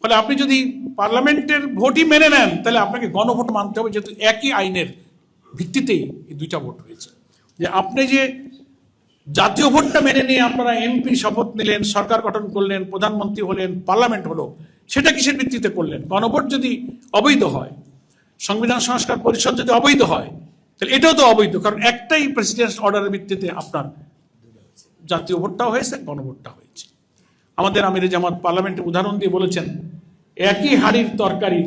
ফলে আপনি যদি পার্লামেন্টের ভোটই মেনে নেন তাহলে আপনাকে গণভোট মানতে হবে, যেহেতু একই আইনের ভিত্তিতেই এই দুইটা ভোট হয়েছে। যে আপনি যে জাতীয় ভোটটা মেনে নিয়ে আপনারা এমপি শপথ নিলেন, সরকার গঠন করলেন, প্রধানমন্ত্রী হলেন, পার্লামেন্ট হলো, সেটা কিসের ভিত্তিতে করলেন? গণভোট যদি অবৈধ হয়, সংবিধান সংস্কার পরিষদ যদি অবৈধ হয়, তাহলে এটাও তো অবৈধ, কারণ একটাই প্রেসিডেন্ট অর্ডারের ভিত্তিতে আপনার জাতীয় ভোটটাও হয়েছে, গণভোটটা হয়েছে। আমাদের আমির জামাত পার্লামেন্টে উদাহরণ দিয়ে বলেছেন, একই হাড়ির তরকারি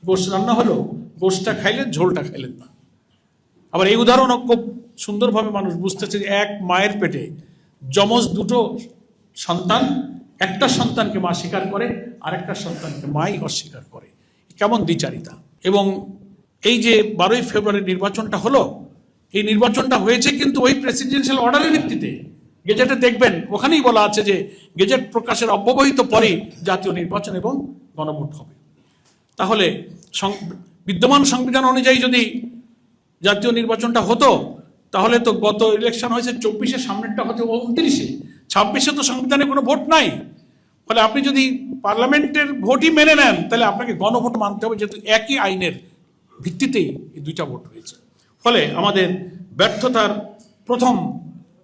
গোশত রান্না হলো, গোশতটা খাইলেন, ঝোলটা খাইলেন না। আবার এই উদাহরণও খুব সুন্দরভাবে মানুষ বুঝতেছে যে এক মায়ের পেটে যমজ দুটো সন্তান, একটা সন্তানকে মা স্বীকার করে, আরেকটা সন্তানকে মাই অস্বীকার করে। কেমন দ্বিচারিতা! এবং এই যে 12ই ফেব্রুয়ারি নির্বাচনটা হলো, এই নির্বাচনটা হয়েছে কিন্তু ওই প্রেসিডেন্সিয়াল অর্ডারের ভিত্তিতে। গেজেটে দেখবেন ওখানেই বলা আছে যে গেজেট প্রকাশের অব্যবহিত পরেই জাতীয় নির্বাচন এবং গণভোট হবে। তাহলে বিদ্যমান সংবিধান অনুযায়ী যদি জাতীয় নির্বাচনটা হতো, তাহলে তো গত ইলেকশন হয়েছে 24-এ, সামনেরটা হতে 29-এ, 26-এ তো সংবিধানে কোনো ভোট নাই। ফলে আপনি যদি পার্লামেন্টের ভোটই মেনে নেন তাহলে আপনাকে গণভোট মানতে হবে, যেহেতু একই আইনের ভিত্তিতেই এই দুইটা ভোট হয়েছে। ফলে আমাদের ব্যর্থতার প্রথম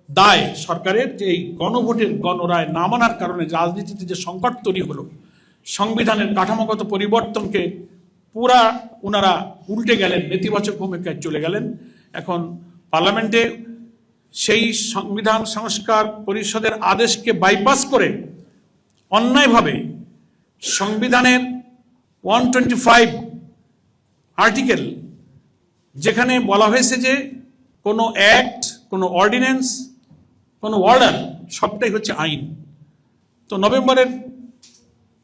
দায় সরকারের, যে এই গণভোটের গণরায় না মানার কারণে রাজনীতিতে যে সংকট তৈরি হলো, সংবিধানের কাঠামোগত পরিবর্তনকে পুরা ওনারা উল্টে গেলেন, নেতিবাচক ভূমিকায় চলে গেলেন। এখন পার্লামেন্টে সেই সংবিধান সংস্কার পরিষদের আদেশকে বাইপাস করে অন্যায়ভাবে সংবিধানের 125 আর্টিকেল, যেখানে বলা হয়েছে যে কোনো অ্যাক্ট, কোনো অর্ডিন্যান্স, কোনো অর্ডার সবটাই হচ্ছে আইন। তো নভেম্বরের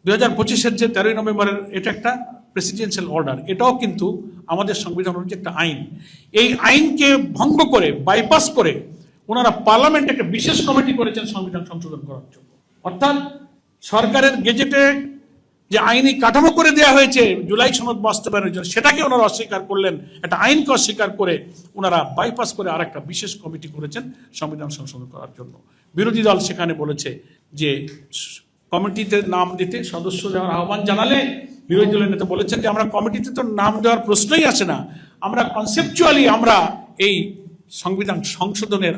2025-এর যে 13ই নভেম্বরের এটা একটা প্রেসিডেন্সিয়াল অর্ডার, এটাও কিন্তু আমাদের সংবিধান অনুযায়ী একটা আইন। এই আইনকে ভঙ্গ করে, বাইপাস করে ওনারা পার্লামেন্টে একটা বিশেষ কমিটি করেছেন সংবিধান সংশোধন করার জন্য। অর্থাৎ সরকারের গেজেটে যে আইনি কাঠামো করে দেওয়া হয়েছে জুলাই সনদ বাস্তবায়নের জন্য, সেটাকে ওনারা অস্বীকার করলেন, একটা আইনকে অস্বীকার করে ওনারা বাইপাস করে আর একটা বিশেষ কমিটি করেছেন সংবিধান সংশোধন করার জন্য। বিরোধী দল সেখানে বলেছে যে কমিটিতে নাম দিতে সদস্য দেওয়ার আহ্বান জানালে বিরোধী দলের নেতা বলেছেন যে আমরা কমিটিতে তো নাম দেওয়ার প্রশ্নই আসে না, আমরা কনসেপচুয়ালি আমরা এই সংবিধান সংশোধনের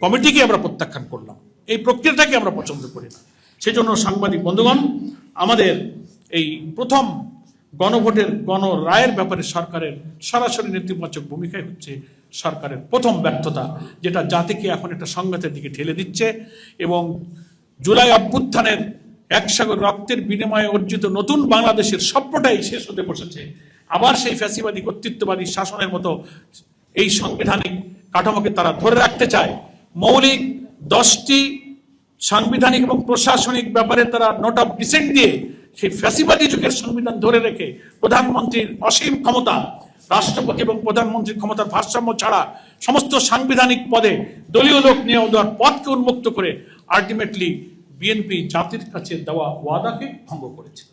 কমিটিকে আমরা প্রত্যাখ্যান করলাম, এই প্রক্রিয়াটাকে আমরা পছন্দ করি না। সেই জন্য সাংবাদিক বন্ধুগণ, আমাদের এই প্রথম গণভোটের গণরায়ের ব্যাপারে সরকারের সরাসরি নেতিবাচক ভূমিকায় হচ্ছে সরকারের প্রথম ব্যর্থতা, যেটা জাতিকে এখন একটা সংঘাতের দিকে ঠেলে দিচ্ছে। এবং জুলাই অভ্যুত্থানের একসাগর রক্তের বিনিময়ে অর্জিত নতুন বাংলাদেশের স্বপ্নটাই শেষ হতে বসেছে। আবার সেই ফ্যাসিবাদী কর্তৃত্ববাদী শাসনের মতো এই সাংবিধানিক কাঠামোকে তারা ধরে রাখতে চায়। মৌলিক 10টি সাংবিধানিক এবং প্রশাসনিক ব্যাপারে তারা নোট অফ ডিসেন্ট দিয়ে সেই ফ্যাসিবাদী যুগের সংবিধান ধরে রেখে প্রধানমন্ত্রীর অসীম ক্ষমতা, রাষ্ট্রপতি এবং প্রধানমন্ত্রীর ক্ষমতার ভারসাম্য ছাড়া সমস্ত সাংবিধানিক পদে দলীয় লোক নিয়োগ দেওয়ার পথকে উন্মুক্ত করে আলটিমেটলি বিএনপি জাতির কাছে দেওয়া ওয়াদাকে ভঙ্গ করেছে।